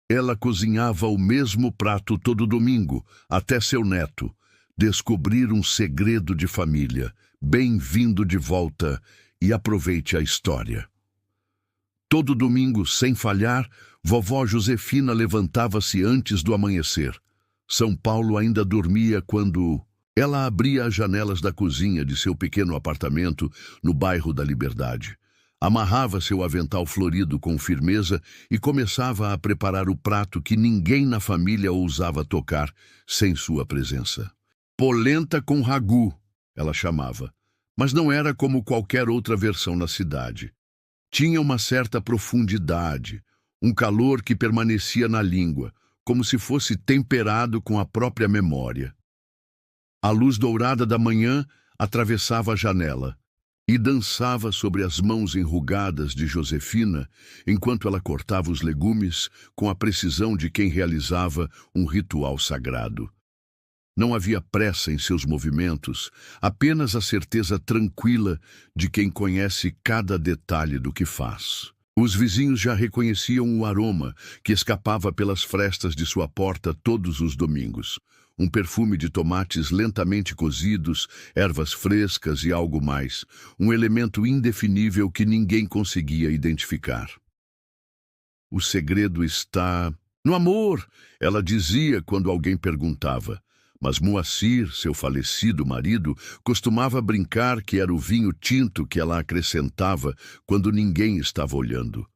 Ela cozinhava o mesmo prato todo domingo, até seu neto descobrir um segredo de família. Bem-vindo de volta e aproveite a história. Todo domingo, sem falhar, vovó Josefina levantava-se antes do amanhecer. São Paulo ainda dormia quando ela abria as janelas da cozinha de seu pequeno apartamento no bairro da Liberdade. Amarrava seu avental florido com firmeza e começava a preparar o prato que ninguém na família ousava tocar sem sua presença. Polenta com ragu, ela chamava, mas não era como qualquer outra versão na cidade. Tinha uma certa profundidade, um calor que permanecia na língua, como se fosse temperado com a própria memória. A luz dourada da manhã atravessava a janela e dançava sobre as mãos enrugadas de Josefina, enquanto ela cortava os legumes com a precisão de quem realizava um ritual sagrado. Não havia pressa em seus movimentos, apenas a certeza tranquila de quem conhece cada detalhe do que faz. Os vizinhos já reconheciam o aroma que escapava pelas frestas de sua porta todos os domingos. Um perfume de tomates lentamente cozidos, ervas frescas e algo mais. Um elemento indefinível que ninguém conseguia identificar. O segredo está no amor, ela dizia quando alguém perguntava. Mas Moacir, seu falecido marido, costumava brincar que era o vinho tinto que ela acrescentava quando ninguém estava olhando.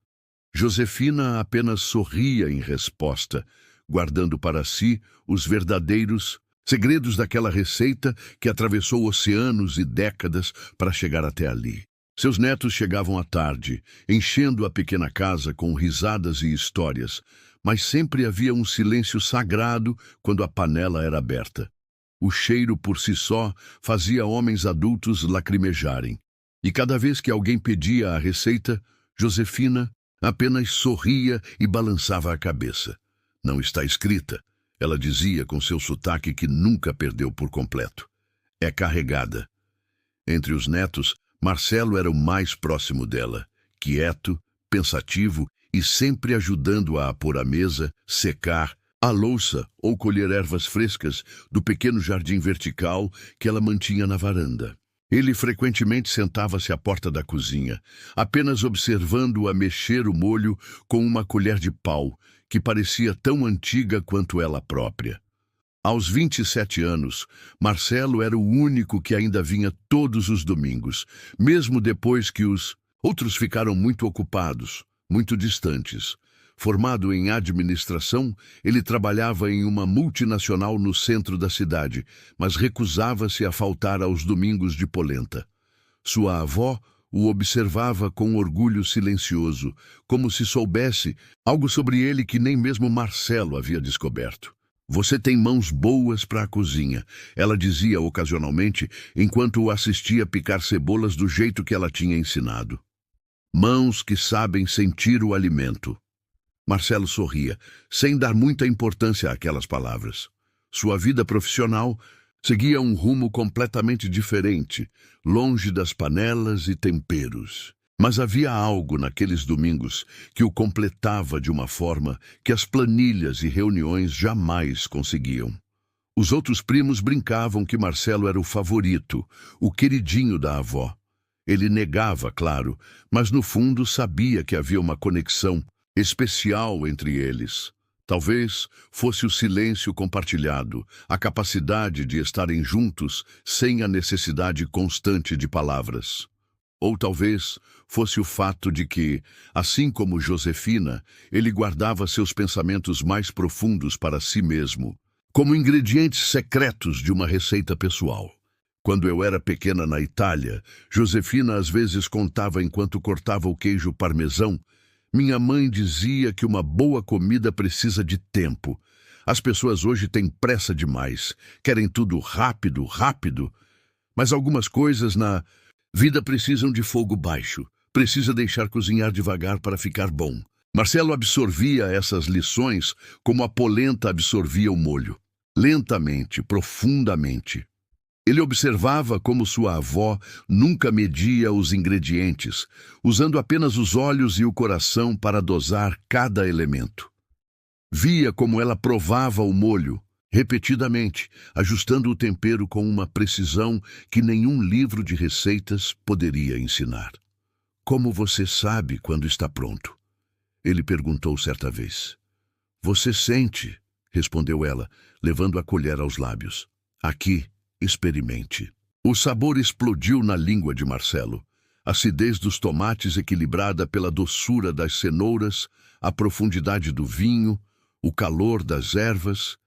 Josefina apenas sorria em resposta, guardando para si os verdadeiros segredos daquela receita que atravessou oceanos e décadas para chegar até ali. Seus netos chegavam à tarde, enchendo a pequena casa com risadas e histórias, mas sempre havia um silêncio sagrado quando a panela era aberta. O cheiro por si só fazia homens adultos lacrimejarem. E cada vez que alguém pedia a receita, Josefina apenas sorria e balançava a cabeça. Não está escrita, ela dizia com seu sotaque que nunca perdeu por completo. É carregada. Entre os netos, Marcelo era o mais próximo dela, quieto, pensativo e sempre ajudando-a a pôr a mesa, secar a louça ou colher ervas frescas do pequeno jardim vertical que ela mantinha na varanda. Ele frequentemente sentava-se à porta da cozinha, apenas observando-a mexer o molho com uma colher de pau, que parecia tão antiga quanto ela própria. Aos 27 anos, Marcelo era o único que ainda vinha todos os domingos, mesmo depois que os outros ficaram muito ocupados, muito distantes. Formado em administração, ele trabalhava em uma multinacional no centro da cidade, mas recusava-se a faltar aos domingos de polenta. Sua avó o observava com orgulho silencioso, como se soubesse algo sobre ele que nem mesmo Marcelo havia descoberto. Você tem mãos boas para a cozinha, ela dizia ocasionalmente, enquanto o assistia picar cebolas do jeito que ela tinha ensinado. Mãos que sabem sentir o alimento. Marcelo sorria, sem dar muita importância àquelas palavras. Sua vida profissional seguia um rumo completamente diferente, longe das panelas e temperos. Mas havia algo naqueles domingos que o completava de uma forma que as planilhas e reuniões jamais conseguiam. Os outros primos brincavam que Marcelo era o favorito, o queridinho da avó. Ele negava, claro, mas no fundo sabia que havia uma conexão especial entre eles. Talvez fosse o silêncio compartilhado, a capacidade de estarem juntos sem a necessidade constante de palavras. Ou talvez fosse o fato de que, assim como Josefina, ele guardava seus pensamentos mais profundos para si mesmo, como ingredientes secretos de uma receita pessoal. Quando eu era pequena na Itália, Josefina às vezes contava enquanto cortava o queijo parmesão. Minha mãe dizia que uma boa comida precisa de tempo. As pessoas hoje têm pressa demais, querem tudo rápido, rápido. Mas algumas coisas na vida precisam de fogo baixo. Precisa deixar cozinhar devagar para ficar bom. Marcelo absorvia essas lições como a polenta absorvia o molho. Lentamente, profundamente. Ele observava como sua avó nunca media os ingredientes, usando apenas os olhos e o coração para dosar cada elemento. Via como ela provava o molho, repetidamente, ajustando o tempero com uma precisão que nenhum livro de receitas poderia ensinar. "Como você sabe quando está pronto?" ele perguntou certa vez. "Você sente", respondeu ela, levando a colher aos lábios. "Aqui, experimente." O sabor explodiu na língua de Marcelo. A acidez dos tomates equilibrada pela doçura das cenouras, a profundidade do vinho, o calor das ervas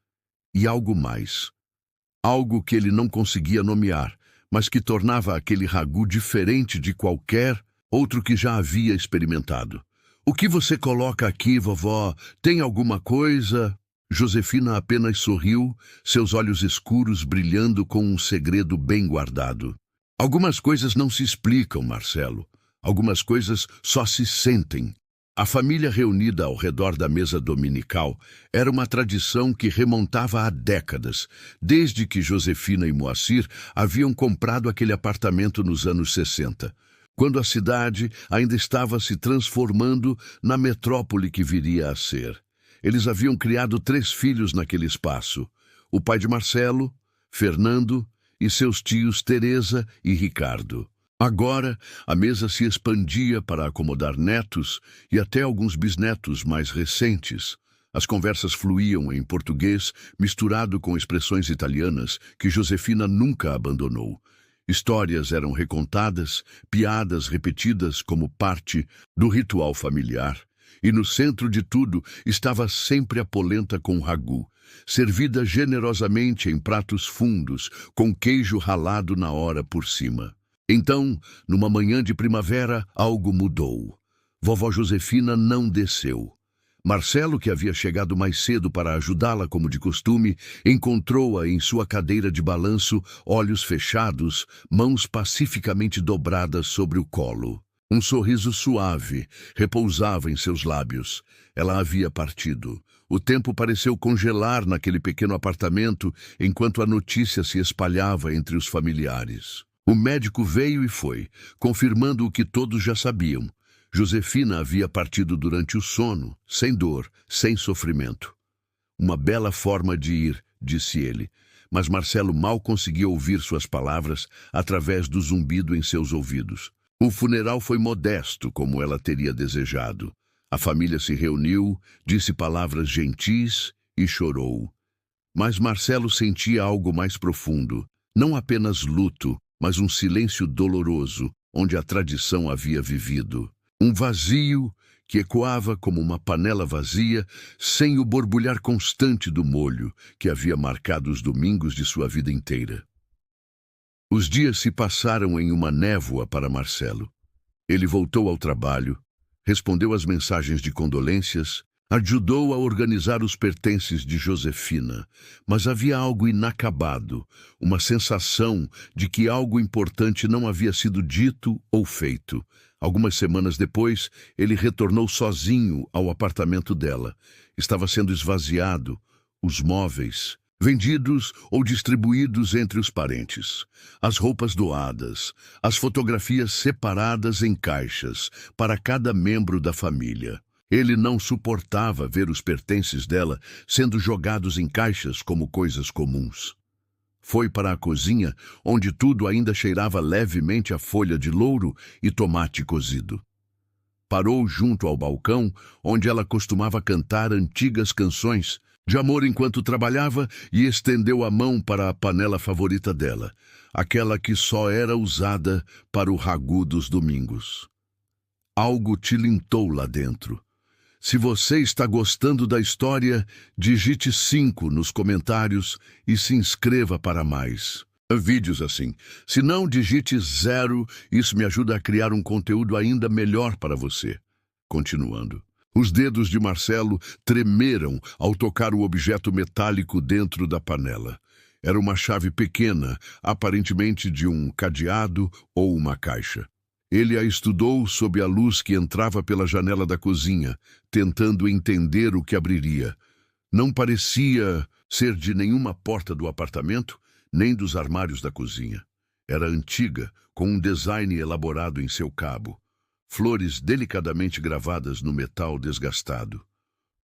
e algo mais. Algo que ele não conseguia nomear, mas que tornava aquele ragu diferente de qualquer outro que já havia experimentado. "O que você coloca aqui, vovó? Tem alguma coisa?" Josefina apenas sorriu, seus olhos escuros brilhando com um segredo bem guardado. "Algumas coisas não se explicam, Marcelo. Algumas coisas só se sentem." A família reunida ao redor da mesa dominical era uma tradição que remontava a décadas, desde que Josefina e Moacir haviam comprado aquele apartamento nos anos 60, quando a cidade ainda estava se transformando na metrópole que viria a ser. Eles haviam criado 3 filhos naquele espaço: o pai de Marcelo, Fernando, e seus tios Teresa e Ricardo. Agora, a mesa se expandia para acomodar netos e até alguns bisnetos mais recentes. As conversas fluíam em português, misturado com expressões italianas que Josefina nunca abandonou. Histórias eram recontadas, piadas repetidas como parte do ritual familiar. E no centro de tudo estava sempre a polenta com ragu, servida generosamente em pratos fundos, com queijo ralado na hora por cima. Então, numa manhã de primavera, algo mudou. Vovó Josefina não desceu. Marcelo, que havia chegado mais cedo para ajudá-la como de costume, encontrou-a em sua cadeira de balanço, olhos fechados, mãos pacificamente dobradas sobre o colo. Um sorriso suave repousava em seus lábios. Ela havia partido. O tempo pareceu congelar naquele pequeno apartamento enquanto a notícia se espalhava entre os familiares. O médico veio e foi, confirmando o que todos já sabiam. Josefina havia partido durante o sono, sem dor, sem sofrimento. "Uma bela forma de ir", disse ele, mas Marcelo mal conseguia ouvir suas palavras através do zumbido em seus ouvidos. O funeral foi modesto, como ela teria desejado. A família se reuniu, disse palavras gentis e chorou. Mas Marcelo sentia algo mais profundo, não apenas luto, mas um silêncio doloroso, onde a tradição havia vivido. Um vazio que ecoava como uma panela vazia, sem o borbulhar constante do molho que havia marcado os domingos de sua vida inteira. Os dias se passaram em uma névoa para Marcelo. Ele voltou ao trabalho, respondeu às mensagens de condolências, ajudou a organizar os pertences de Josefina, mas havia algo inacabado, uma sensação de que algo importante não havia sido dito ou feito. Algumas semanas depois, ele retornou sozinho ao apartamento dela. Estava sendo esvaziado, os móveis vendidos ou distribuídos entre os parentes, as roupas doadas, as fotografias separadas em caixas para cada membro da família. Ele não suportava ver os pertences dela sendo jogados em caixas como coisas comuns. Foi para a cozinha, onde tudo ainda cheirava levemente a folha de louro e tomate cozido. Parou junto ao balcão, onde ela costumava cantar antigas canções de amor enquanto trabalhava, e estendeu a mão para a panela favorita dela, aquela que só era usada para o ragu dos domingos. Algo tilintou lá dentro. Se você está gostando da história, digite 5 nos comentários e se inscreva para mais vídeos assim. Se não, digite 0, isso me ajuda a criar um conteúdo ainda melhor para você. Continuando. Os dedos de Marcelo tremeram ao tocar o objeto metálico dentro da panela. Era uma chave pequena, aparentemente de um cadeado ou uma caixa. Ele a estudou sob a luz que entrava pela janela da cozinha, tentando entender o que abriria. Não parecia ser de nenhuma porta do apartamento, nem dos armários da cozinha. Era antiga, com um design elaborado em seu cabo. Flores delicadamente gravadas no metal desgastado.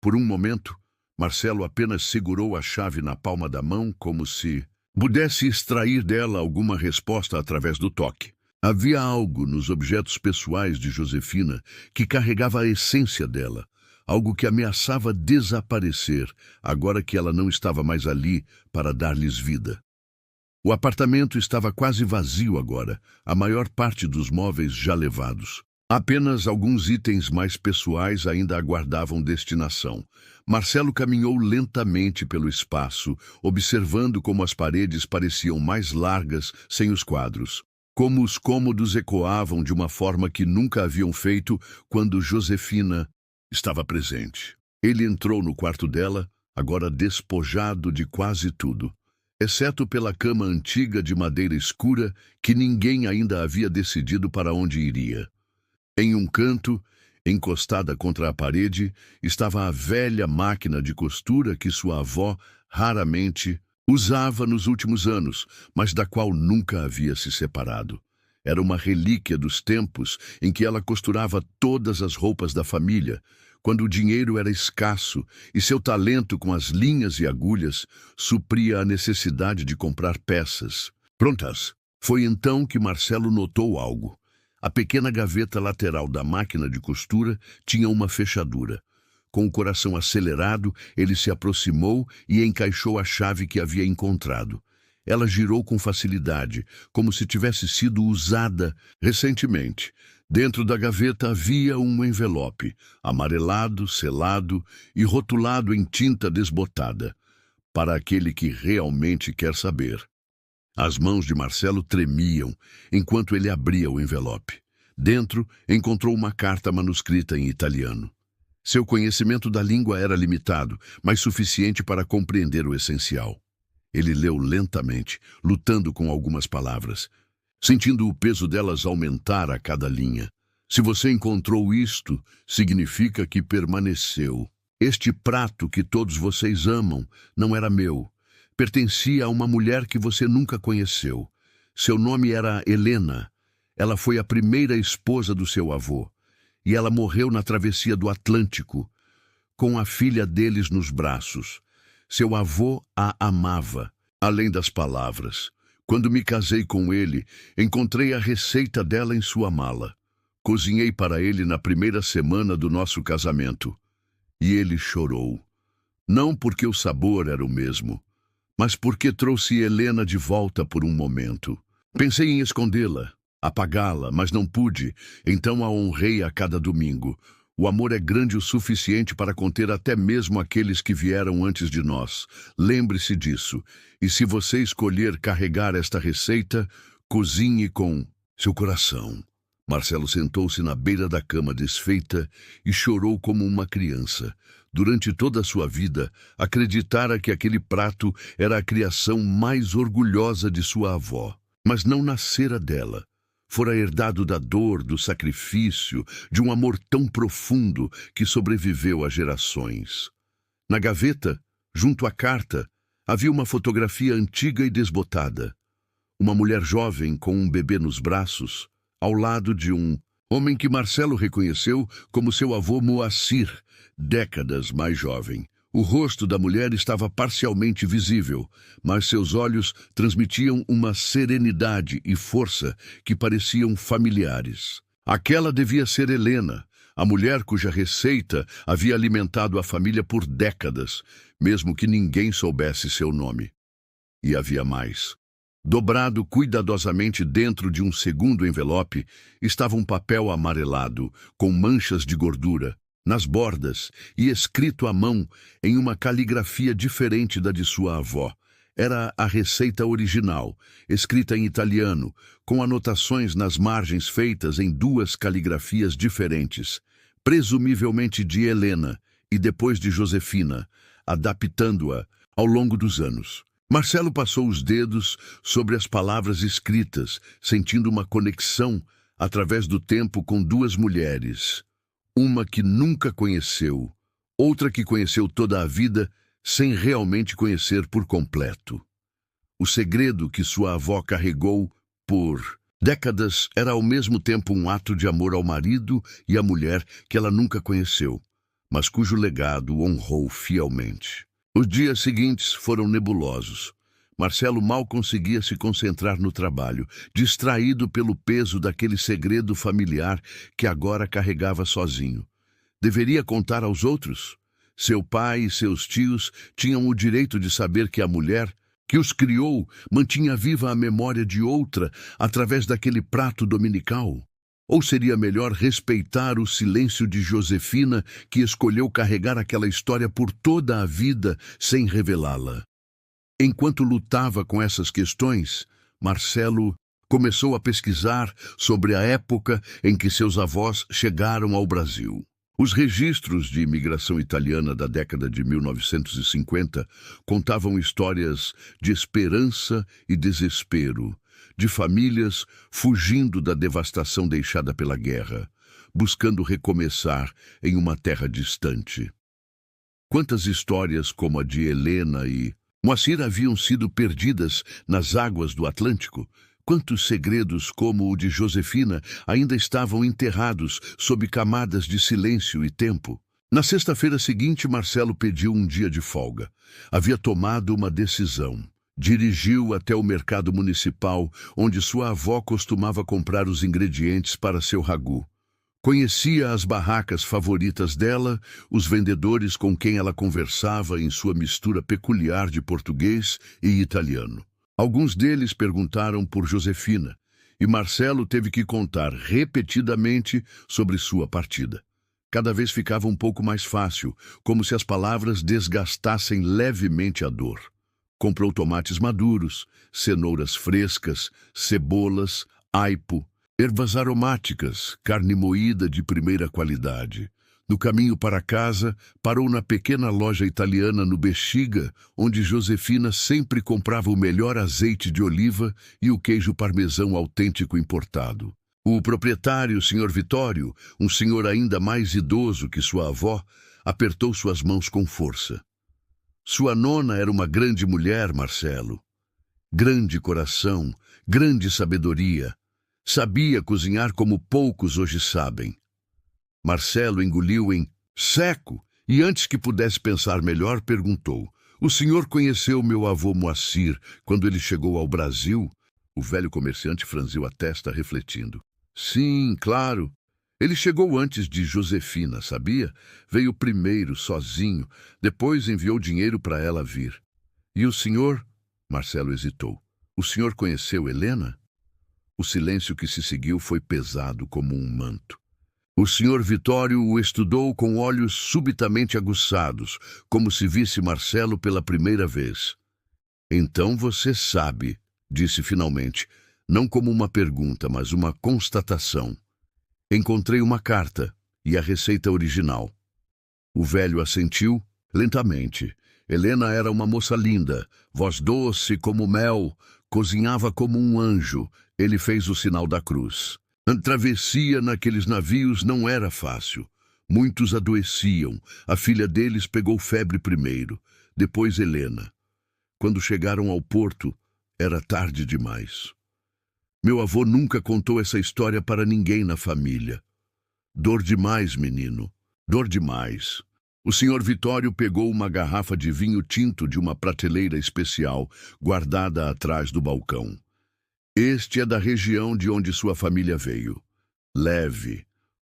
Por um momento, Marcelo apenas segurou a chave na palma da mão como se pudesse extrair dela alguma resposta através do toque. Havia algo nos objetos pessoais de Josefina que carregava a essência dela, algo que ameaçava desaparecer agora que ela não estava mais ali para dar-lhes vida. O apartamento estava quase vazio agora, a maior parte dos móveis já levados. Apenas alguns itens mais pessoais ainda aguardavam destinação. Marcelo caminhou lentamente pelo espaço, observando como as paredes pareciam mais largas sem os quadros. Como os cômodos ecoavam de uma forma que nunca haviam feito quando Josefina estava presente. Ele entrou no quarto dela, agora despojado de quase tudo, exceto pela cama antiga de madeira escura que ninguém ainda havia decidido para onde iria. Em um canto, encostada contra a parede, estava a velha máquina de costura que sua avó raramente usava nos últimos anos, mas da qual nunca havia se separado. Era uma relíquia dos tempos em que ela costurava todas as roupas da família, quando o dinheiro era escasso e seu talento com as linhas e agulhas supria a necessidade de comprar peças prontas. Foi então que Marcelo notou algo. A pequena gaveta lateral da máquina de costura tinha uma fechadura. Com o coração acelerado, ele se aproximou e encaixou a chave que havia encontrado. Ela girou com facilidade, como se tivesse sido usada recentemente. Dentro da gaveta havia um envelope, amarelado, selado e rotulado em tinta desbotada. Para aquele que realmente quer saber. As mãos de Marcelo tremiam enquanto ele abria o envelope. Dentro, encontrou uma carta manuscrita em italiano. Seu conhecimento da língua era limitado, mas suficiente para compreender o essencial. Ele leu lentamente, lutando com algumas palavras, sentindo o peso delas aumentar a cada linha. Se você encontrou isto, significa que permaneceu. Este prato que todos vocês amam não era meu. Pertencia a uma mulher que você nunca conheceu. Seu nome era Helena. Ela foi a primeira esposa do seu avô. E ela morreu na travessia do Atlântico, com a filha deles nos braços. Seu avô a amava, além das palavras. Quando me casei com ele, encontrei a receita dela em sua mala. Cozinhei para ele na primeira semana do nosso casamento. E ele chorou. Não porque o sabor era o mesmo, mas porque trouxe Helena de volta por um momento. Pensei em escondê-la, apagá-la, mas não pude, então a honrei a cada domingo. O amor é grande o suficiente para conter até mesmo aqueles que vieram antes de nós. Lembre-se disso. E se você escolher carregar esta receita, cozinhe com seu coração. Marcelo sentou-se na beira da cama desfeita e chorou como uma criança. Durante toda a sua vida, acreditara que aquele prato era a criação mais orgulhosa de sua avó. Mas não nascera dela. Fora herdado da dor, do sacrifício, de um amor tão profundo que sobreviveu a gerações. Na gaveta, junto à carta, havia uma fotografia antiga e desbotada. Uma mulher jovem com um bebê nos braços, ao lado de um homem que Marcelo reconheceu como seu avô Moacir, décadas mais jovem. O rosto da mulher estava parcialmente visível, mas seus olhos transmitiam uma serenidade e força que pareciam familiares. Aquela devia ser Helena, a mulher cuja receita havia alimentado a família por décadas, mesmo que ninguém soubesse seu nome. E havia mais. Dobrado cuidadosamente dentro de um segundo envelope, estava um papel amarelado, com manchas de gordura, nas bordas e escrito à mão em uma caligrafia diferente da de sua avó. Era a receita original, escrita em italiano, com anotações nas margens feitas em duas caligrafias diferentes, presumivelmente de Helena e depois de Josefina, adaptando-a ao longo dos anos. Marcelo passou os dedos sobre as palavras escritas, sentindo uma conexão através do tempo com duas mulheres. Uma que nunca conheceu, outra que conheceu toda a vida sem realmente conhecer por completo. O segredo que sua avó carregou por décadas era ao mesmo tempo um ato de amor ao marido e à mulher que ela nunca conheceu. mas cujo legado honrou fielmente. Os dias seguintes foram nebulosos. Marcelo mal conseguia se concentrar no trabalho, distraído pelo peso daquele segredo familiar que agora carregava sozinho. Deveria contar aos outros? Seu pai e seus tios tinham o direito de saber que a mulher que os criou mantinha viva a memória de outra através daquele prato dominical? Ou seria melhor respeitar o silêncio de Josefina, que escolheu carregar aquela história por toda a vida sem revelá-la? Enquanto lutava com essas questões, Marcelo começou a pesquisar sobre a época em que seus avós chegaram ao Brasil. Os registros de imigração italiana da década de 1950 contavam histórias de esperança e desespero, de famílias fugindo da devastação deixada pela guerra, buscando recomeçar em uma terra distante. Quantas histórias como a de Helena e Moacir haviam sido perdidas nas águas do Atlântico? Quantos segredos como o de Josefina ainda estavam enterrados sob camadas de silêncio e tempo? Na sexta-feira seguinte, Marcelo pediu um dia de folga. Havia tomado uma decisão. Dirigiu até o mercado municipal, onde sua avó costumava comprar os ingredientes para seu ragu. Conhecia as barracas favoritas dela, os vendedores com quem ela conversava em sua mistura peculiar de português e italiano. Alguns deles perguntaram por Josefina, e Marcelo teve que contar repetidamente sobre sua partida. Cada vez ficava um pouco mais fácil, como se as palavras desgastassem levemente a dor. Comprou tomates maduros, cenouras frescas, cebolas, aipo, ervas aromáticas, carne moída de primeira qualidade. No caminho para casa, parou na pequena loja italiana no Bexiga, onde Josefina sempre comprava o melhor azeite de oliva e o queijo parmesão autêntico importado. O proprietário, Sr. Vitório, um senhor ainda mais idoso que sua avó, apertou suas mãos com força. Sua nona era uma grande mulher, Marcelo. Grande coração, grande sabedoria. Sabia cozinhar como poucos hoje sabem. Marcelo engoliu em seco e, antes que pudesse pensar melhor, perguntou: "O senhor conheceu meu avô Moacir quando ele chegou ao Brasil?" O velho comerciante franziu a testa, refletindo. "Sim, claro. Ele chegou antes de Josefina, sabia? Veio primeiro, sozinho. Depois enviou dinheiro para ela vir." "E o senhor?" Marcelo hesitou. "O senhor conheceu Helena?" O silêncio que se seguiu foi pesado como um manto. O Sr. Vitório o estudou com olhos subitamente aguçados, como se visse Marcelo pela primeira vez. "Então você sabe", disse finalmente, não como uma pergunta, mas uma constatação. "Encontrei uma carta e a receita original." O velho assentiu lentamente. Helena era uma moça linda, voz doce como mel, cozinhava como um anjo. Ele fez o sinal da cruz. A travessia naqueles navios não era fácil. Muitos adoeciam. A filha deles pegou febre primeiro, depois Helena. Quando chegaram ao porto, era tarde demais. Meu avô nunca contou essa história para ninguém na família. Dor demais, menino. Dor demais. O Sr. Vitório pegou uma garrafa de vinho tinto de uma prateleira especial, guardada atrás do balcão. "Este é da região de onde sua família veio. Leve.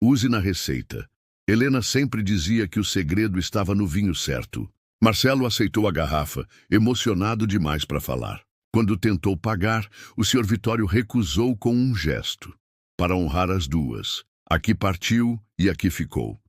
Use na receita." Helena sempre dizia que o segredo estava no vinho certo. Marcelo aceitou a garrafa, emocionado demais para falar. Quando tentou pagar, o Sr. Vitório recusou com um gesto, para honrar as duas. Aqui partiu e aqui ficou.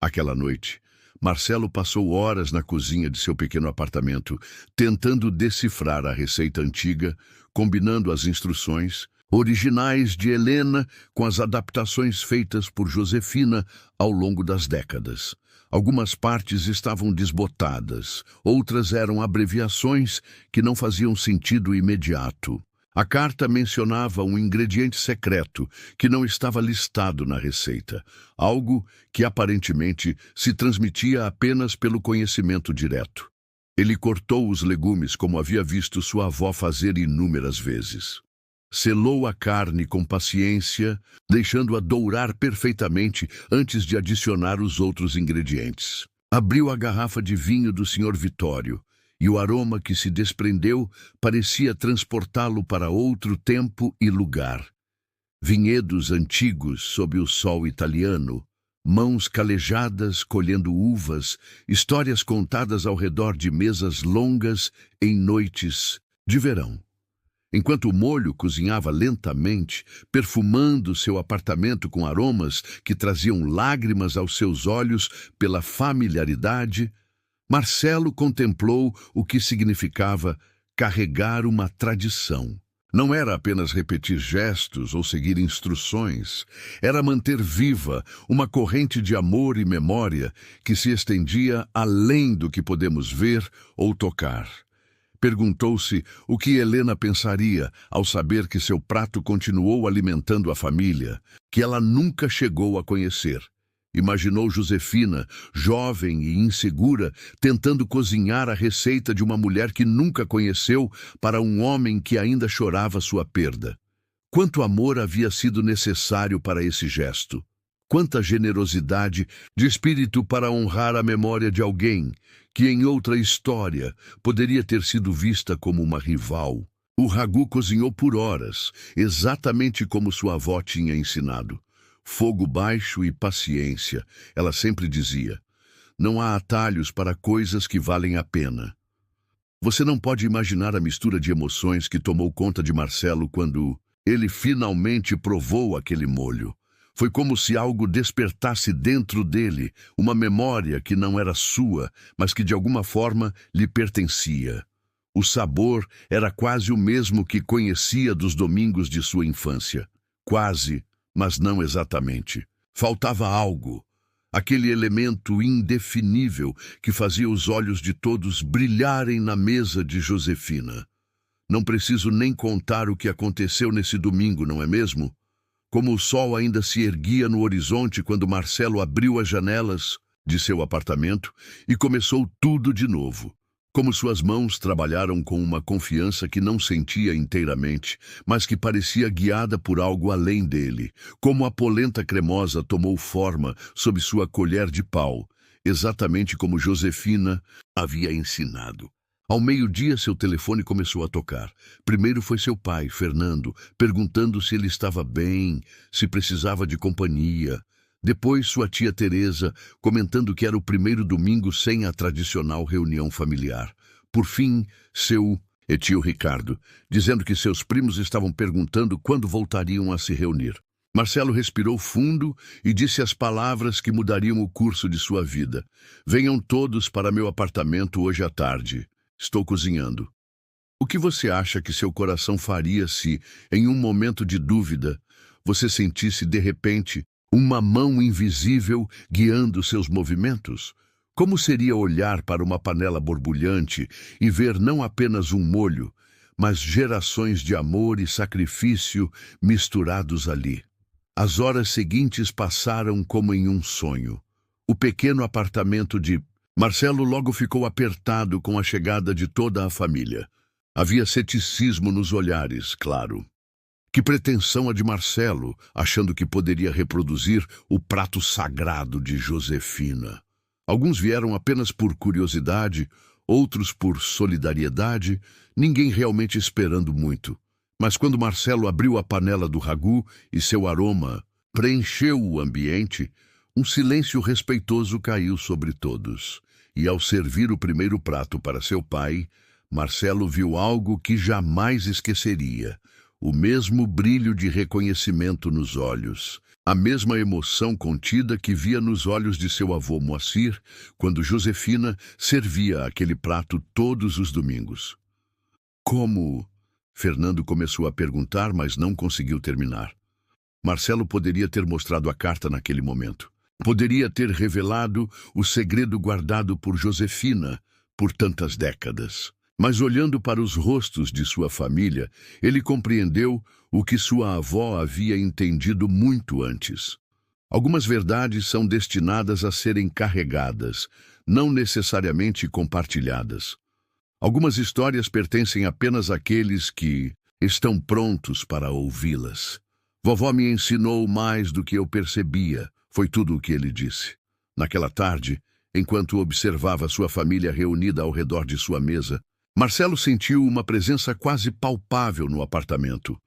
Aquela noite, Marcelo passou horas na cozinha de seu pequeno apartamento, tentando decifrar a receita antiga, combinando as instruções originais de Helena com as adaptações feitas por Josefina ao longo das décadas. Algumas partes estavam desbotadas, outras eram abreviações que não faziam sentido imediato. A carta mencionava um ingrediente secreto que não estava listado na receita, algo que aparentemente se transmitia apenas pelo conhecimento direto. Ele cortou os legumes como havia visto sua avó fazer inúmeras vezes. Selou a carne com paciência, deixando-a dourar perfeitamente antes de adicionar os outros ingredientes. Abriu a garrafa de vinho do Sr. Vitório, e o aroma que se desprendeu parecia transportá-lo para outro tempo e lugar. Vinhedos antigos sob o sol italiano, mãos calejadas colhendo uvas, histórias contadas ao redor de mesas longas em noites de verão. Enquanto o molho cozinhava lentamente, perfumando seu apartamento com aromas que traziam lágrimas aos seus olhos pela familiaridade, Marcelo contemplou o que significava carregar uma tradição. Não era apenas repetir gestos ou seguir instruções, era manter viva uma corrente de amor e memória que se estendia além do que podemos ver ou tocar. Perguntou-se o que Helena pensaria ao saber que seu prato continuou alimentando a família, que ela nunca chegou a conhecer. Imaginou Josefina, jovem e insegura, tentando cozinhar a receita de uma mulher que nunca conheceu para um homem que ainda chorava sua perda. Quanto amor havia sido necessário para esse gesto? Quanta generosidade de espírito para honrar a memória de alguém que em outra história poderia ter sido vista como uma rival. O ragu cozinhou por horas, exatamente como sua avó tinha ensinado. Fogo baixo e paciência, ela sempre dizia. Não há atalhos para coisas que valem a pena. Você não pode imaginar a mistura de emoções que tomou conta de Marcelo quando ele finalmente provou aquele molho. Foi como se algo despertasse dentro dele, uma memória que não era sua, mas que de alguma forma lhe pertencia. O sabor era quase o mesmo que conhecia dos domingos de sua infância. Quase, mas não exatamente. Faltava algo, aquele elemento indefinível que fazia os olhos de todos brilharem na mesa de Josefina. Não preciso nem contar o que aconteceu nesse domingo, não é mesmo? Como o sol ainda se erguia no horizonte quando Marcelo abriu as janelas de seu apartamento e começou tudo de novo. Como suas mãos trabalharam com uma confiança que não sentia inteiramente, mas que parecia guiada por algo além dele. Como a polenta cremosa tomou forma sob sua colher de pau, exatamente como Josefina havia ensinado. Ao meio-dia, seu telefone começou a tocar. Primeiro foi seu pai, Fernando, perguntando se ele estava bem, se precisava de companhia. Depois, sua tia Teresa, comentando que era o primeiro domingo sem a tradicional reunião familiar. Por fim, seu tio Ricardo, dizendo que seus primos estavam perguntando quando voltariam a se reunir. Marcelo respirou fundo e disse as palavras que mudariam o curso de sua vida. Venham todos para meu apartamento hoje à tarde. Estou cozinhando. O que você acha que seu coração faria se, em um momento de dúvida, você sentisse de repente uma mão invisível guiando seus movimentos? Como seria olhar para uma panela borbulhante e ver não apenas um molho, mas gerações de amor e sacrifício misturados ali? As horas seguintes passaram como em um sonho. O pequeno apartamento de Marcelo logo ficou apertado com a chegada de toda a família. Havia ceticismo nos olhares, claro. Que pretensão a de Marcelo, achando que poderia reproduzir o prato sagrado de Josefina. Alguns vieram apenas por curiosidade, outros por solidariedade, ninguém realmente esperando muito. Mas quando Marcelo abriu a panela do ragu e seu aroma preencheu o ambiente, um silêncio respeitoso caiu sobre todos. E ao servir o primeiro prato para seu pai, Marcelo viu algo que jamais esqueceria. O mesmo brilho de reconhecimento nos olhos, a mesma emoção contida que via nos olhos de seu avô Moacir, quando Josefina servia aquele prato todos os domingos. Como? Fernando começou a perguntar, mas não conseguiu terminar. Marcelo poderia ter mostrado a carta naquele momento. Poderia ter revelado o segredo guardado por Josefina por tantas décadas. Mas olhando para os rostos de sua família, ele compreendeu o que sua avó havia entendido muito antes. Algumas verdades são destinadas a serem carregadas, não necessariamente compartilhadas. Algumas histórias pertencem apenas àqueles que estão prontos para ouvi-las. Vovó me ensinou mais do que eu percebia, foi tudo o que ele disse. Naquela tarde, enquanto observava sua família reunida ao redor de sua mesa, Marcelo sentiu uma presença quase palpável no apartamento.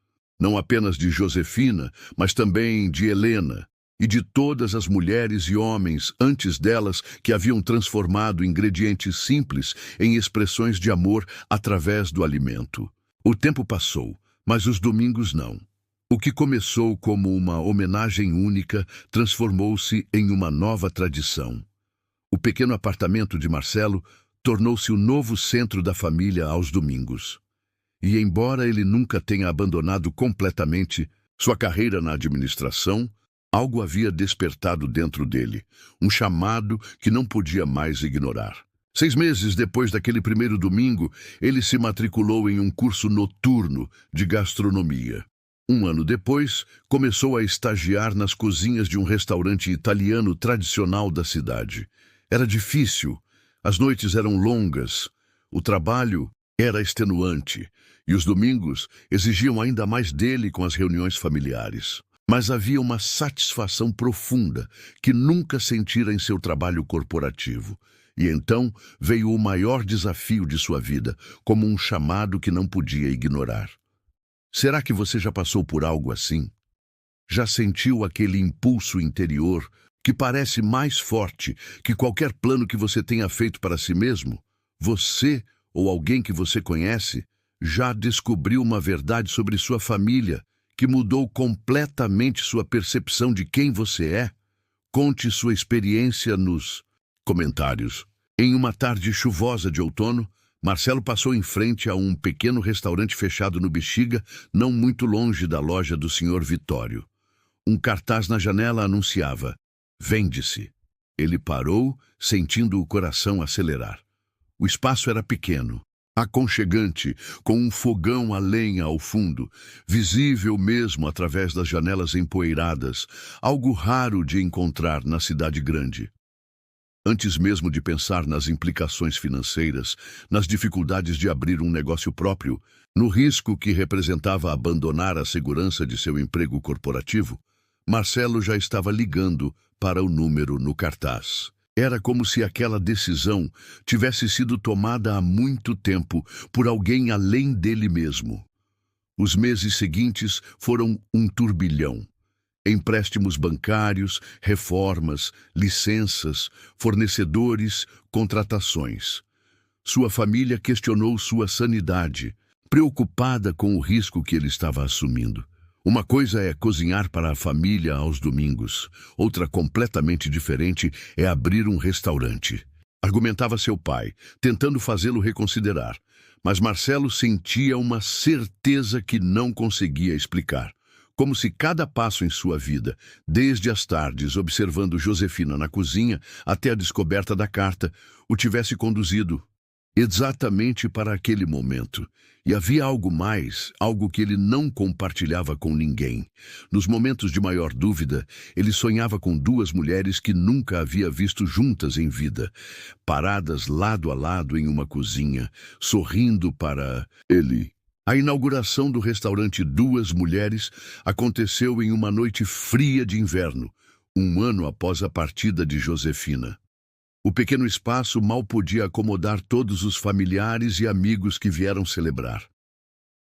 Não apenas de Josefina, mas também de Helena e de todas as mulheres e homens antes delas que haviam transformado ingredientes simples em expressões de amor através do alimento. O tempo passou, mas os domingos não. O que começou como uma homenagem única transformou-se em uma nova tradição. O pequeno apartamento de Marcelo tornou-se o novo centro da família aos domingos. E embora ele nunca tenha abandonado completamente sua carreira na administração, algo havia despertado dentro dele, um chamado que não podia mais ignorar. 6 meses depois daquele primeiro domingo, ele se matriculou em um curso noturno de gastronomia. 1 ano depois, começou a estagiar nas cozinhas de um restaurante italiano tradicional da cidade. Era difícil, as noites eram longas, o trabalho era extenuante e os domingos exigiam ainda mais dele com as reuniões familiares. Mas havia uma satisfação profunda que nunca sentira em seu trabalho corporativo. E então veio o maior desafio de sua vida, como um chamado que não podia ignorar. Será que você já passou por algo assim? Já sentiu aquele impulso interior que parece mais forte que qualquer plano que você tenha feito para si mesmo? Você ou alguém que você conhece já descobriu uma verdade sobre sua família que mudou completamente sua percepção de quem você é? Conte sua experiência nos comentários. Em uma tarde chuvosa de outono, Marcelo passou em frente a um pequeno restaurante fechado no Bexiga, não muito longe da loja do Sr. Vitório. Um cartaz na janela anunciava: "Vende-se". Ele parou, sentindo o coração acelerar. O espaço era pequeno, aconchegante, com um fogão a lenha ao fundo, visível mesmo através das janelas empoeiradas, algo raro de encontrar na cidade grande. Antes mesmo de pensar nas implicações financeiras, nas dificuldades de abrir um negócio próprio, no risco que representava abandonar a segurança de seu emprego corporativo, Marcelo já estava ligando para o número no cartaz. Era como se aquela decisão tivesse sido tomada há muito tempo por alguém além dele mesmo. Os meses seguintes foram um turbilhão. Empréstimos bancários, reformas, licenças, fornecedores, contratações. Sua família questionou sua sanidade, preocupada com o risco que ele estava assumindo. Uma coisa é cozinhar para a família aos domingos, outra completamente diferente é abrir um restaurante. Argumentava seu pai, tentando fazê-lo reconsiderar, mas Marcelo sentia uma certeza que não conseguia explicar. Como se cada passo em sua vida, desde as tardes observando Josefina na cozinha até a descoberta da carta, o tivesse conduzido exatamente para aquele momento. E havia algo mais, algo que ele não compartilhava com ninguém. Nos momentos de maior dúvida, ele sonhava com 2 mulheres que nunca havia visto juntas em vida, paradas lado a lado em uma cozinha, sorrindo para ele. A inauguração do restaurante 2 Mulheres aconteceu em uma noite fria de inverno, 1 ano após a partida de Josefina. O pequeno espaço mal podia acomodar todos os familiares e amigos que vieram celebrar.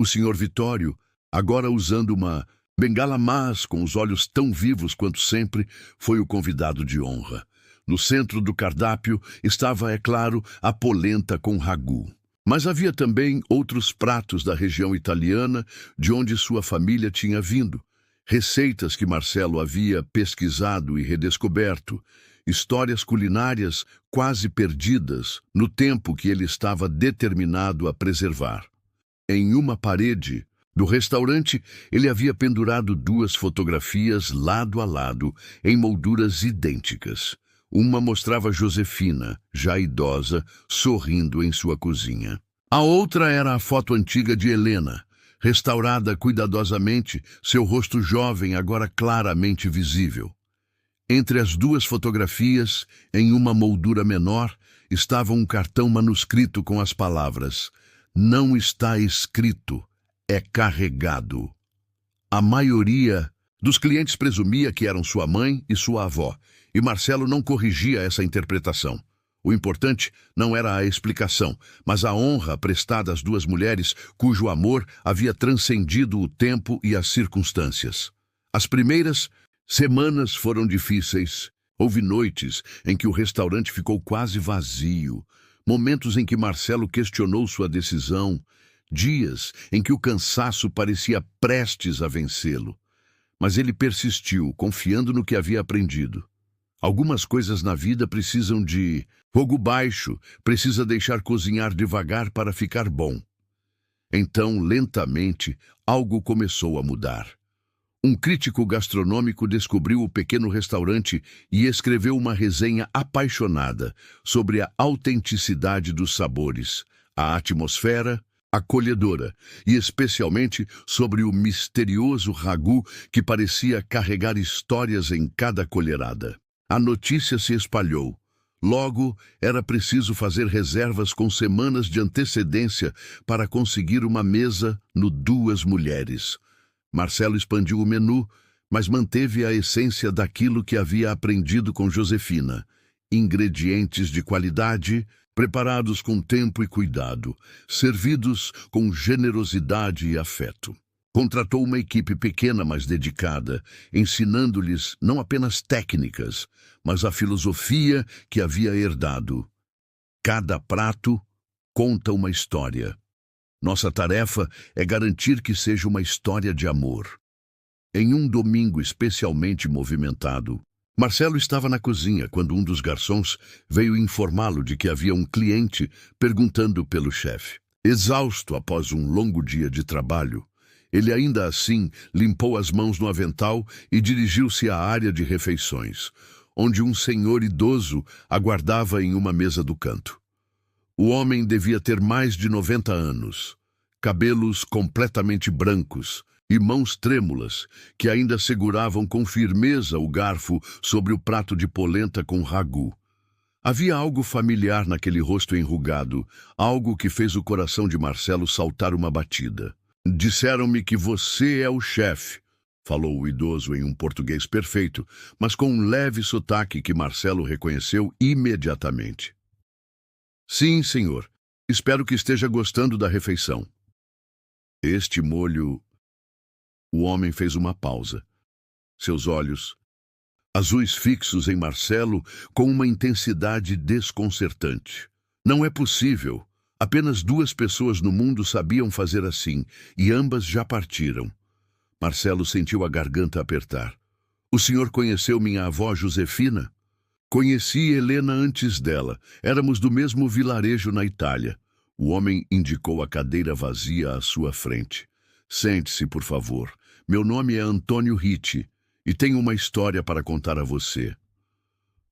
O Sr. Vitório, agora usando uma bengala mas com os olhos tão vivos quanto sempre, foi o convidado de honra. No centro do cardápio estava, é claro, a polenta com ragu. Mas havia também outros pratos da região italiana de onde sua família tinha vindo, receitas que Marcelo havia pesquisado e redescoberto, histórias culinárias quase perdidas no tempo que ele estava determinado a preservar. Em uma parede do restaurante, ele havia pendurado 2 fotografias lado a lado, em molduras idênticas. Uma mostrava Josefina, já idosa, sorrindo em sua cozinha. A outra era a foto antiga de Helena, restaurada cuidadosamente, seu rosto jovem agora claramente visível. Entre as 2 fotografias, em uma moldura menor, estava um cartão manuscrito com as palavras: "Não está escrito, é carregado. A maioria dos clientes presumia que eram sua mãe e sua avó, e Marcelo não corrigia essa interpretação. O importante não era a explicação, mas a honra prestada às duas mulheres cujo amor havia transcendido o tempo e as circunstâncias. As primeiras semanas foram difíceis. Houve noites em que o restaurante ficou quase vazio, momentos em que Marcelo questionou sua decisão, dias em que o cansaço parecia prestes a vencê-lo. Mas ele persistiu, confiando no que havia aprendido. Algumas coisas na vida precisam de fogo baixo, precisa deixar cozinhar devagar para ficar bom. Então, lentamente, algo começou a mudar. Um crítico gastronômico descobriu o pequeno restaurante e escreveu uma resenha apaixonada sobre a autenticidade dos sabores, a atmosfera acolhedora e especialmente sobre o misterioso ragu que parecia carregar histórias em cada colherada. A notícia se espalhou. Logo, era preciso fazer reservas com semanas de antecedência para conseguir uma mesa no Duas Mulheres. Marcelo expandiu o menu, mas manteve a essência daquilo que havia aprendido com Josefina. Ingredientes de qualidade, preparados com tempo e cuidado, servidos com generosidade e afeto. Contratou uma equipe pequena, mas dedicada, ensinando-lhes não apenas técnicas, mas a filosofia que havia herdado. Cada prato conta uma história. Nossa tarefa é garantir que seja uma história de amor. Em um domingo especialmente movimentado, Marcelo estava na cozinha quando um dos garçons veio informá-lo de que havia um cliente perguntando pelo chefe. Exausto após um longo dia de trabalho, ele ainda assim limpou as mãos no avental e dirigiu-se à área de refeições, onde um senhor idoso aguardava em uma mesa do canto. O homem devia ter mais de 90 anos, cabelos completamente brancos e mãos trêmulas que ainda seguravam com firmeza o garfo sobre o prato de polenta com ragu. Havia algo familiar naquele rosto enrugado, algo que fez o coração de Marcelo saltar uma batida. "Disseram-me que você é o chefe", falou o idoso em um português perfeito, mas com um leve sotaque que Marcelo reconheceu imediatamente. "Sim, senhor. Espero que esteja gostando da refeição." "Este molho..." O homem fez uma pausa. Seus olhos, azuis fixos em Marcelo, com uma intensidade desconcertante. "Não é possível. Apenas 2 pessoas no mundo sabiam fazer assim, e ambas já partiram." Marcelo sentiu a garganta apertar. "O senhor conheceu minha avó Josefina?" "Conheci Helena antes dela. Éramos do mesmo vilarejo na Itália." O homem indicou a cadeira vazia à sua frente. "Sente-se, por favor. Meu nome é Antônio Ritti e tenho uma história para contar a você."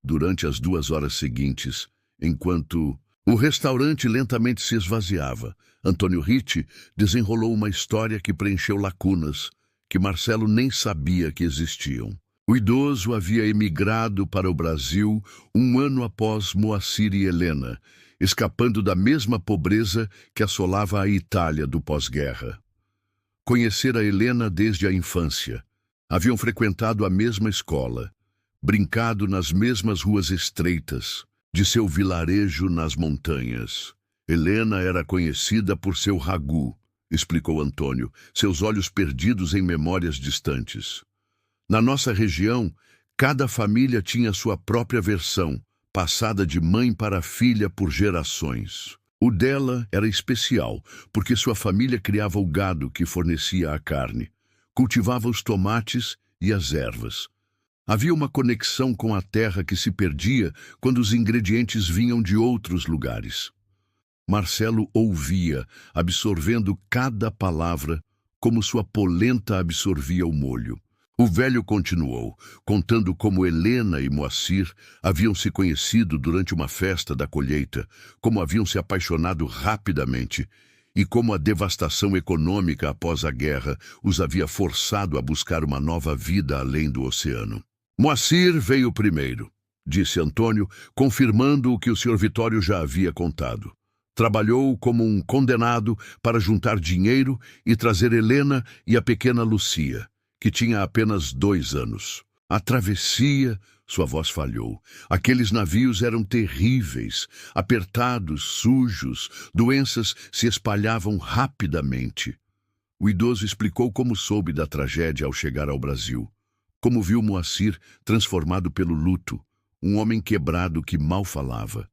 Durante as 2 horas seguintes, enquanto o restaurante lentamente se esvaziava, Antônio Ritti desenrolou uma história que preencheu lacunas que Marcelo nem sabia que existiam. O idoso havia emigrado para o Brasil 1 ano após Moacir e Helena, escapando da mesma pobreza que assolava a Itália do pós-guerra. Conhecera Helena desde a infância. Haviam frequentado a mesma escola, brincado nas mesmas ruas estreitas de seu vilarejo nas montanhas. Helena era conhecida por seu ragu, explicou Antônio, seus olhos perdidos em memórias distantes. Na nossa região, cada família tinha sua própria versão, passada de mãe para filha por gerações. O dela era especial, porque sua família criava o gado que fornecia a carne, cultivava os tomates e as ervas. Havia uma conexão com a terra que se perdia quando os ingredientes vinham de outros lugares. Marcelo ouvia, absorvendo cada palavra, como sua polenta absorvia o molho. O velho continuou, contando como Helena e Moacir haviam se conhecido durante uma festa da colheita, como haviam se apaixonado rapidamente e como a devastação econômica após a guerra os havia forçado a buscar uma nova vida além do oceano. "Moacir veio primeiro", disse Antônio, confirmando o que o Sr. Vitório já havia contado. Trabalhou como um condenado para juntar dinheiro e trazer Helena e a pequena Lucia, que tinha apenas 2 anos. A travessia, sua voz falhou. Aqueles navios eram terríveis, apertados, sujos, doenças se espalhavam rapidamente. O idoso explicou como soube da tragédia ao chegar ao Brasil, como viu Moacir transformado pelo luto, um homem quebrado que mal falava.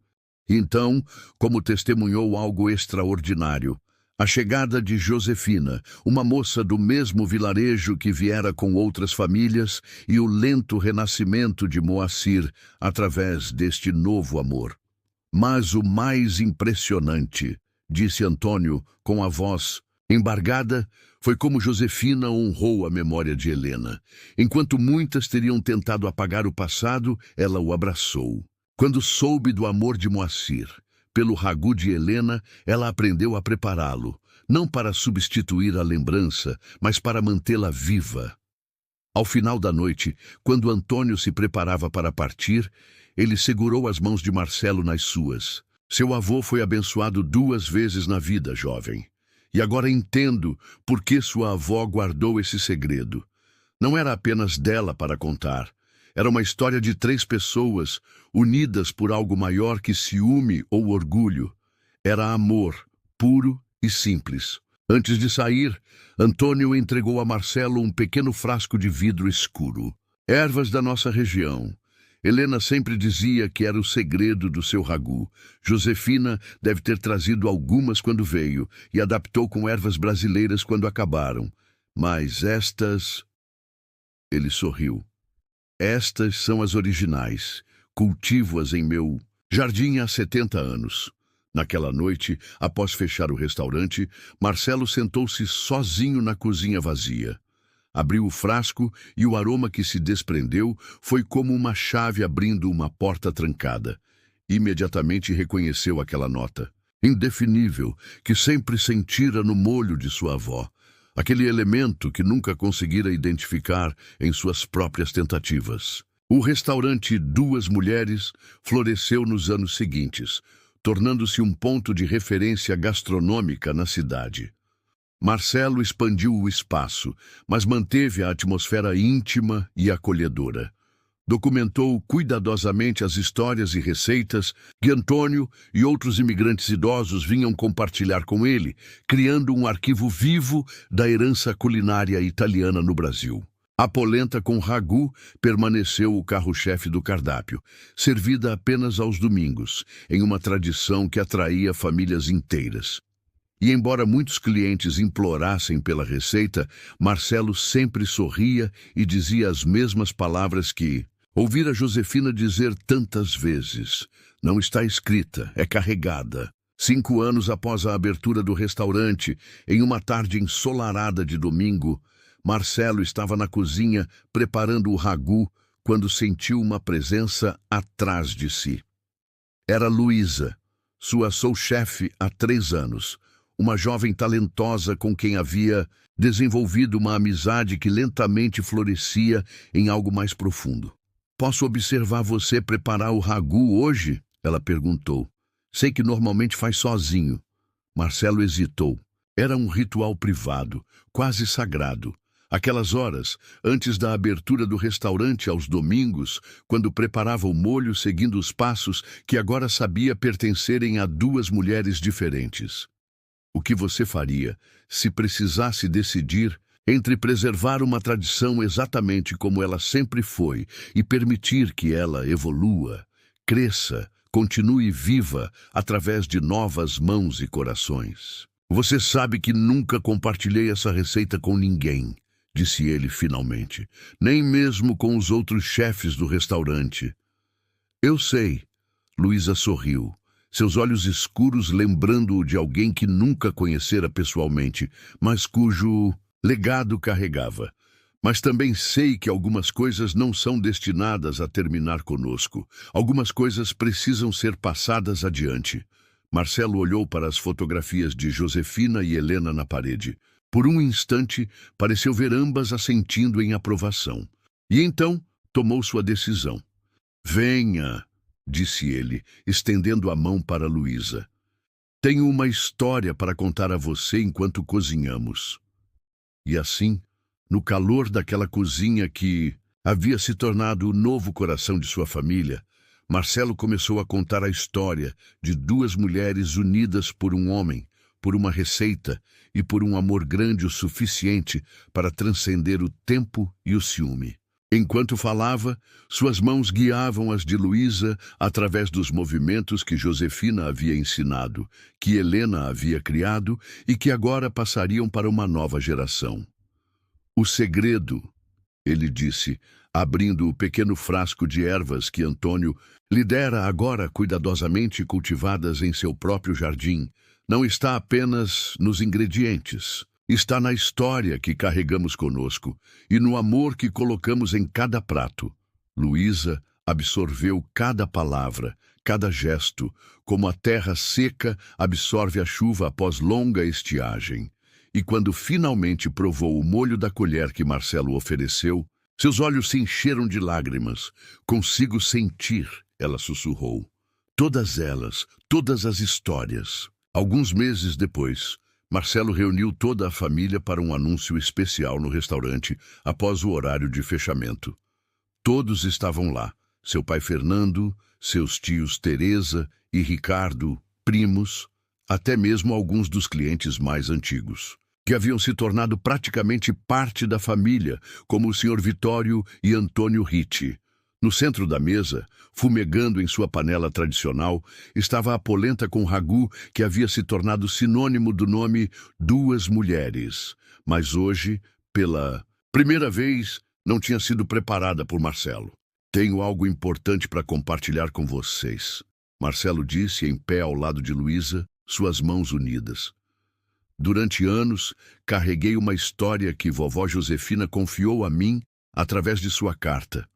E então, como testemunhou algo extraordinário, a chegada de Josefina, uma moça do mesmo vilarejo que viera com outras famílias, e o lento renascimento de Moacir através deste novo amor. Mas o mais impressionante, disse Antônio com a voz embargada, foi como Josefina honrou a memória de Helena. Enquanto muitas teriam tentado apagar o passado, ela o abraçou. Quando soube do amor de Moacir pelo ragu de Helena, ela aprendeu a prepará-lo, não para substituir a lembrança, mas para mantê-la viva. Ao final da noite, quando Antônio se preparava para partir, ele segurou as mãos de Marcelo nas suas. Seu avô foi abençoado 2 vezes na vida, jovem. E agora entendo por que sua avó guardou esse segredo. Não era apenas dela para contar. Era uma história de 3 pessoas, unidas por algo maior que ciúme ou orgulho. Era amor, puro e simples. Antes de sair, Antônio entregou a Marcelo um pequeno frasco de vidro escuro. Ervas da nossa região. Helena sempre dizia que era o segredo do seu ragu. Josefina deve ter trazido algumas quando veio e adaptou com ervas brasileiras quando acabaram. Mas estas... Ele sorriu. Estas são as originais. Cultivo-as em meu jardim há 70 anos. Naquela noite, após fechar o restaurante, Marcelo sentou-se sozinho na cozinha vazia. Abriu o frasco e o aroma que se desprendeu foi como uma chave abrindo uma porta trancada. Imediatamente reconheceu aquela nota, indefinível, que sempre sentira no molho de sua avó. Aquele elemento que nunca conseguira identificar em suas próprias tentativas. O restaurante 2 Mulheres floresceu nos anos seguintes, tornando-se um ponto de referência gastronômica na cidade. Marcelo expandiu o espaço, mas manteve a atmosfera íntima e acolhedora. Documentou cuidadosamente as histórias e receitas que Antônio e outros imigrantes idosos vinham compartilhar com ele, criando um arquivo vivo da herança culinária italiana no Brasil. A polenta com ragu permaneceu o carro-chefe do cardápio, servida apenas aos domingos, em uma tradição que atraía famílias inteiras. E embora muitos clientes implorassem pela receita, Marcelo sempre sorria e dizia as mesmas palavras que ouvira Josefina dizer tantas vezes. Não está escrita, é carregada. 5 anos após a abertura do restaurante, em uma tarde ensolarada de domingo, Marcelo estava na cozinha preparando o ragu quando sentiu uma presença atrás de si. Era Luísa, sua sous-chefe há 3 anos, uma jovem talentosa com quem havia desenvolvido uma amizade que lentamente florescia em algo mais profundo. "Posso observar você preparar o ragu hoje?" ela perguntou. "Sei que normalmente faz sozinho." Marcelo hesitou. Era um ritual privado, quase sagrado. Aquelas horas, antes da abertura do restaurante aos domingos, quando preparava o molho seguindo os passos que agora sabia pertencerem a 2 mulheres diferentes. O que você faria se precisasse decidir entre preservar uma tradição exatamente como ela sempre foi e permitir que ela evolua, cresça, continue viva através de novas mãos e corações? "Você sabe que nunca compartilhei essa receita com ninguém", disse ele finalmente, "nem mesmo com os outros chefes do restaurante." "Eu sei." Luísa sorriu, seus olhos escuros lembrando-o de alguém que nunca conhecera pessoalmente, mas cujo legado carregava. "Mas também sei que algumas coisas não são destinadas a terminar conosco. Algumas coisas precisam ser passadas adiante." Marcelo olhou para as fotografias de Josefina e Helena na parede. Por um instante, pareceu ver ambas assentindo em aprovação. E então, tomou sua decisão. "Venha", disse ele, estendendo a mão para Luísa. Tenho uma história para contar a você enquanto cozinhamos. E assim, no calor daquela cozinha que havia se tornado o novo coração de sua família, Marcelo começou a contar a história de duas mulheres unidas por um homem, por uma receita e por um amor grande o suficiente para transcender o tempo e o ciúme. Enquanto falava, suas mãos guiavam as de Luísa através dos movimentos que Josefina havia ensinado, que Helena havia criado e que agora passariam para uma nova geração. O segredo, ele disse, abrindo o pequeno frasco de ervas que Antônio lidera agora cuidadosamente cultivadas em seu próprio jardim, não está apenas nos ingredientes. Está na história que carregamos conosco e no amor que colocamos em cada prato. Luísa absorveu cada palavra, cada gesto, como a terra seca absorve a chuva após longa estiagem. E quando finalmente provou o molho da colher que Marcelo ofereceu, seus olhos se encheram de lágrimas. Consigo sentir, ela sussurrou. Todas elas, todas as histórias. Alguns meses depois, Marcelo reuniu toda a família para um anúncio especial no restaurante após o horário de fechamento. Todos estavam lá, seu pai Fernando, seus tios Teresa e Ricardo, primos, até mesmo alguns dos clientes mais antigos, que haviam se tornado praticamente parte da família, como o Sr. Vitório e Antônio Ritti. No centro da mesa, fumegando em sua panela tradicional, estava a polenta com ragu que havia se tornado sinônimo do nome Duas Mulheres, mas hoje, pela primeira vez, não tinha sido preparada por Marcelo. Tenho algo importante para compartilhar com vocês, Marcelo disse em pé ao lado de Luísa, suas mãos unidas. Durante anos, carreguei uma história que vovó Josefina confiou a mim através de sua carta.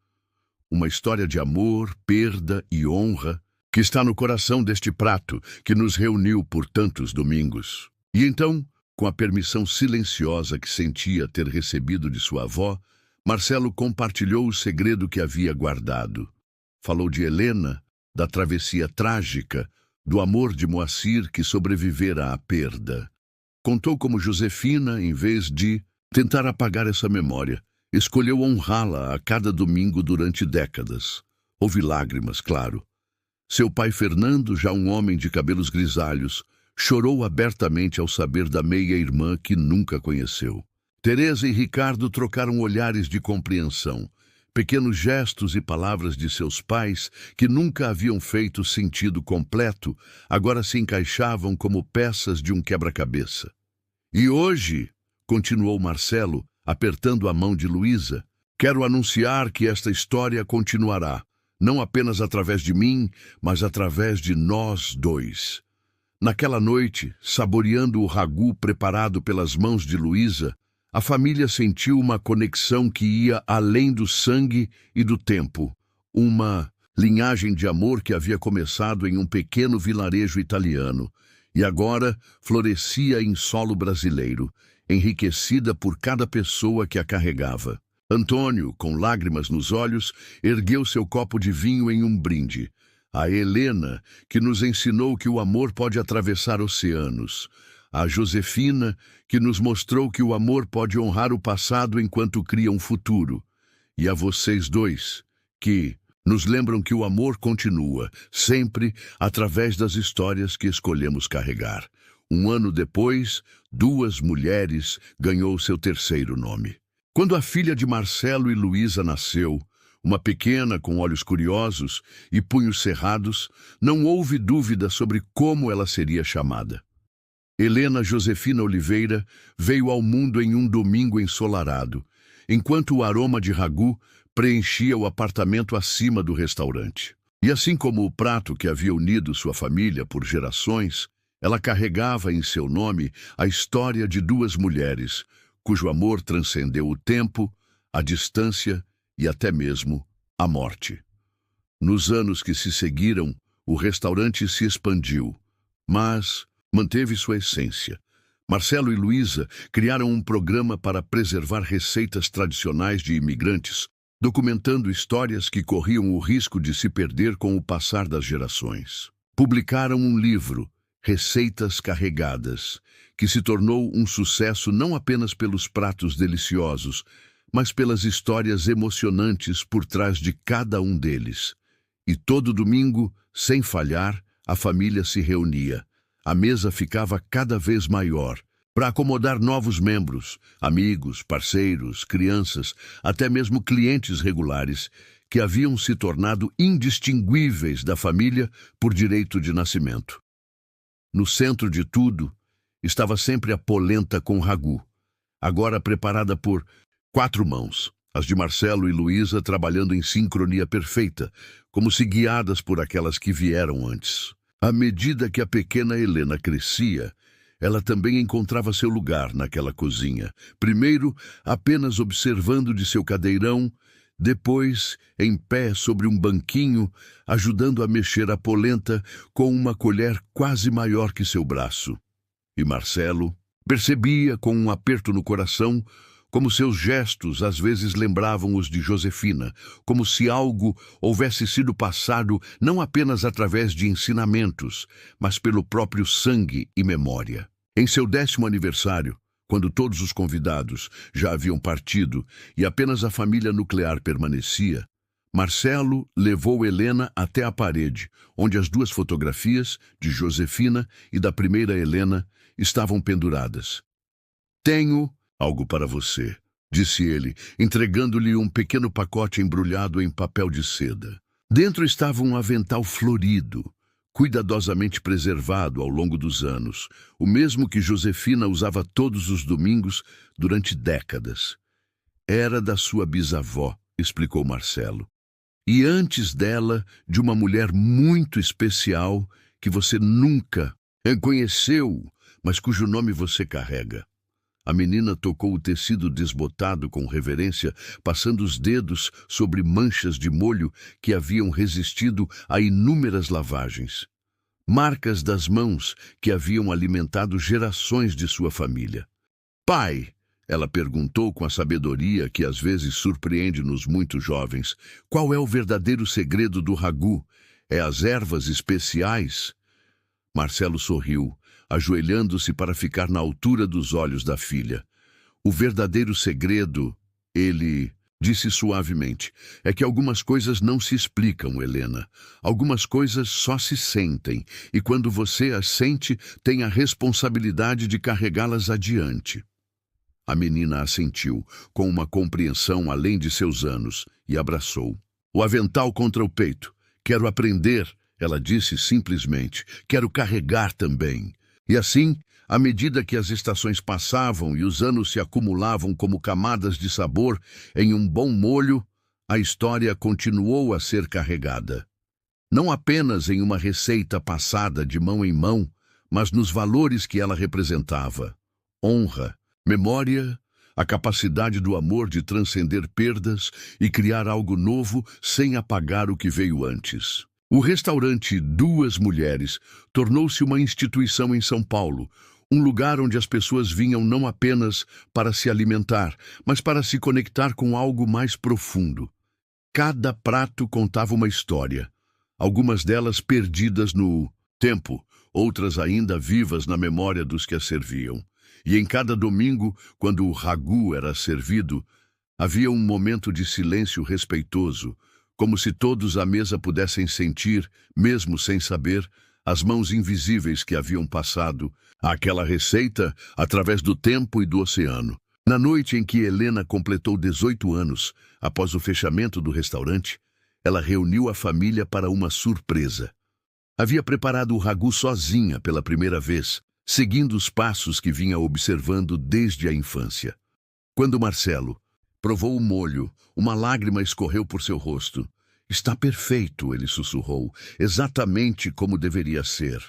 Uma história de amor, perda e honra que está no coração deste prato que nos reuniu por tantos domingos. E então, com a permissão silenciosa que sentia ter recebido de sua avó, Marcelo compartilhou o segredo que havia guardado. Falou de Helena, da travessia trágica, do amor de Moacir que sobrevivera à perda. Contou como Josefina, em vez de tentar apagar essa memória, escolheu honrá-la a cada domingo durante décadas. Houve lágrimas, claro. Seu pai Fernando, já um homem de cabelos grisalhos, chorou abertamente ao saber da meia-irmã que nunca conheceu. Teresa e Ricardo trocaram olhares de compreensão. Pequenos gestos e palavras de seus pais, que nunca haviam feito sentido completo, agora se encaixavam como peças de um quebra-cabeça. E hoje, continuou Marcelo, apertando a mão de Luísa, quero anunciar que esta história continuará, não apenas através de mim, mas através de nós dois. Naquela noite, saboreando o ragu preparado pelas mãos de Luísa, a família sentiu uma conexão que ia além do sangue e do tempo, uma linhagem de amor que havia começado em um pequeno vilarejo italiano e agora florescia em solo brasileiro, enriquecida por cada pessoa que a carregava. Antônio, com lágrimas nos olhos, ergueu seu copo de vinho em um brinde. A Helena, que nos ensinou que o amor pode atravessar oceanos. A Josefina, que nos mostrou que o amor pode honrar o passado enquanto cria um futuro. E a vocês dois, que nos lembram que o amor continua, sempre através das histórias que escolhemos carregar. Um ano depois, Duas Mulheres ganhou seu terceiro nome. Quando a filha de Marcelo e Luísa nasceu, uma pequena com olhos curiosos e punhos cerrados, não houve dúvida sobre como ela seria chamada. Helena Josefina Oliveira veio ao mundo em um domingo ensolarado, enquanto o aroma de ragu preenchia o apartamento acima do restaurante. E assim como o prato que havia unido sua família por gerações, ela carregava em seu nome a história de duas mulheres, cujo amor transcendeu o tempo, a distância e até mesmo a morte. Nos anos que se seguiram, o restaurante se expandiu, mas manteve sua essência. Marcelo e Luísa criaram um programa para preservar receitas tradicionais de imigrantes, documentando histórias que corriam o risco de se perder com o passar das gerações. Publicaram um livro, Receitas Carregadas, que se tornou um sucesso não apenas pelos pratos deliciosos, mas pelas histórias emocionantes por trás de cada um deles. E todo domingo, sem falhar, a família se reunia. A mesa ficava cada vez maior, para acomodar novos membros, amigos, parceiros, crianças, até mesmo clientes regulares, que haviam se tornado indistinguíveis da família por direito de nascimento. No centro de tudo, estava sempre a polenta com ragu, agora preparada por 4 mãos, as de Marcelo e Luísa trabalhando em sincronia perfeita, como se guiadas por aquelas que vieram antes. À medida que a pequena Helena crescia, ela também encontrava seu lugar naquela cozinha, primeiro apenas observando de seu cadeirão, depois em pé sobre um banquinho, ajudando a mexer a polenta com uma colher quase maior que seu braço. E Marcelo percebia com um aperto no coração como seus gestos às vezes lembravam os de Josefina, como se algo houvesse sido passado não apenas através de ensinamentos, mas pelo próprio sangue e memória. Em seu 10º aniversário, quando todos os convidados já haviam partido e apenas a família nuclear permanecia, Marcelo levou Helena até a parede, onde as 2 fotografias, de Josefina e da primeira Helena, estavam penduradas. "Tenho algo para você", disse ele, entregando-lhe um pequeno pacote embrulhado em papel de seda. Dentro estava um avental florido, cuidadosamente preservado ao longo dos anos, o mesmo que Josefina usava todos os domingos durante décadas. "Era da sua bisavó", explicou Marcelo. "E antes dela, de uma mulher muito especial que você nunca conheceu, mas cujo nome você carrega." A menina tocou o tecido desbotado com reverência, passando os dedos sobre manchas de molho que haviam resistido a inúmeras lavagens. Marcas das mãos que haviam alimentado gerações de sua família. "Pai", ela perguntou com a sabedoria que às vezes surpreende-nos muito jovens, "qual é o verdadeiro segredo do ragu? É as ervas especiais?" Marcelo sorriu, ajoelhando-se para ficar na altura dos olhos da filha. "O verdadeiro segredo", ele disse suavemente, "é que algumas coisas não se explicam, Helena. Algumas coisas só se sentem, e quando você as sente, tem a responsabilidade de carregá-las adiante." A menina assentiu, com uma compreensão além de seus anos, e abraçou. "O avental contra o peito. Quero aprender", ela disse simplesmente. "Quero carregar também." E assim, à medida que as estações passavam e os anos se acumulavam como camadas de sabor em um bom molho, a história continuou a ser carregada. Não apenas em uma receita passada de mão em mão, mas nos valores que ela representava: honra, memória, a capacidade do amor de transcender perdas e criar algo novo sem apagar o que veio antes. O restaurante 2 Mulheres tornou-se uma instituição em São Paulo, um lugar onde as pessoas vinham não apenas para se alimentar, mas para se conectar com algo mais profundo. Cada prato contava uma história, algumas delas perdidas no tempo, outras ainda vivas na memória dos que a serviam. E em cada domingo, quando o ragu era servido, havia um momento de silêncio respeitoso, como se todos à mesa pudessem sentir, mesmo sem saber, as mãos invisíveis que haviam passado àquela receita através do tempo e do oceano. Na noite em que Helena completou 18 anos, após o fechamento do restaurante, ela reuniu a família para uma surpresa. Havia preparado o ragu sozinha pela primeira vez, seguindo os passos que vinha observando desde a infância. Quando Marcelo provou o molho, uma lágrima escorreu por seu rosto. "Está perfeito", ele sussurrou, "exatamente como deveria ser."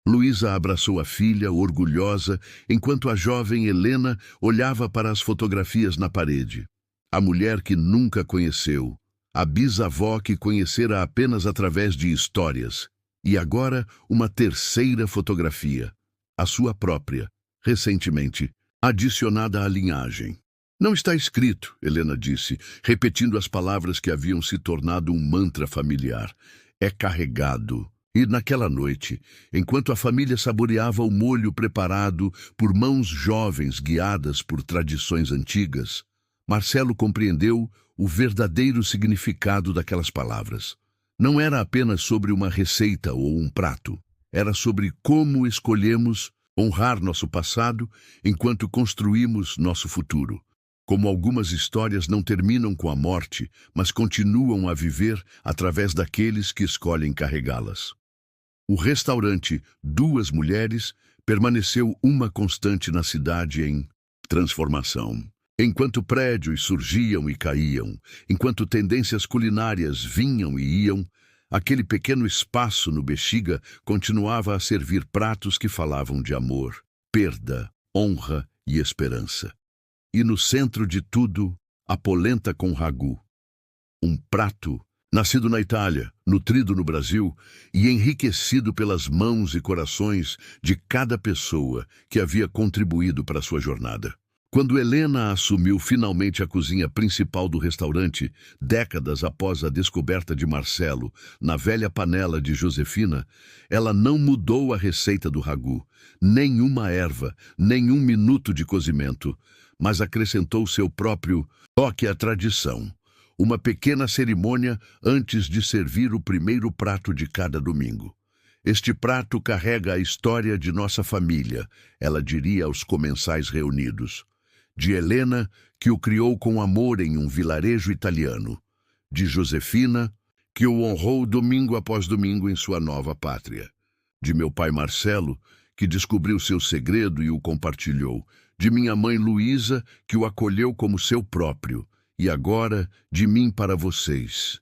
Luísa abraçou a filha, orgulhosa, enquanto a jovem Helena olhava para as fotografias na parede. A mulher que nunca conheceu, a bisavó que conhecera apenas através de histórias, e agora uma terceira fotografia, a sua própria, recentemente adicionada à linhagem. "Não está escrito", Helena disse, repetindo as palavras que haviam se tornado um mantra familiar. "É carregado." E naquela noite, enquanto a família saboreava o molho preparado por mãos jovens guiadas por tradições antigas, Marcelo compreendeu o verdadeiro significado daquelas palavras. Não era apenas sobre uma receita ou um prato, era sobre como escolhemos honrar nosso passado enquanto construímos nosso futuro. Como algumas histórias não terminam com a morte, mas continuam a viver através daqueles que escolhem carregá-las. O restaurante Duas Mulheres permaneceu uma constante na cidade em transformação. Enquanto prédios surgiam e caíam, enquanto tendências culinárias vinham e iam, aquele pequeno espaço no Bexiga continuava a servir pratos que falavam de amor, perda, honra e esperança. E no centro de tudo, a polenta com ragu. Um prato nascido na Itália, nutrido no Brasil e enriquecido pelas mãos e corações de cada pessoa que havia contribuído para sua jornada. Quando Helena assumiu finalmente a cozinha principal do restaurante, décadas após a descoberta de Marcelo na velha panela de Josefina, ela não mudou a receita do ragu, nenhuma erva, nenhum minuto de cozimento, mas acrescentou seu próprio toque à tradição. Uma pequena cerimônia antes de servir o primeiro prato de cada domingo. Este prato carrega a história de nossa família, ela diria aos comensais reunidos. De Helena, que o criou com amor em um vilarejo italiano. De Josefina, que o honrou domingo após domingo em sua nova pátria. De meu pai Marcelo, que descobriu seu segredo e o compartilhou. De minha mãe Luísa, que o acolheu como seu próprio. E agora, de mim para vocês.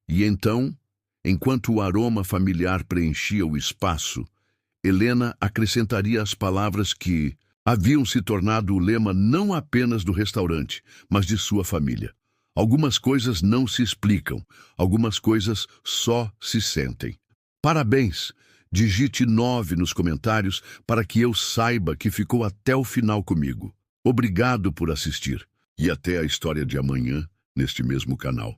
E então, enquanto o aroma familiar preenchia o espaço, Helena acrescentaria as palavras que haviam se tornado o lema não apenas do restaurante, mas de sua família. Algumas coisas não se explicam, algumas coisas só se sentem. Parabéns! Digite 9 nos comentários para que eu saiba que ficou até o final comigo. Obrigado por assistir. E até a história de amanhã, neste mesmo canal.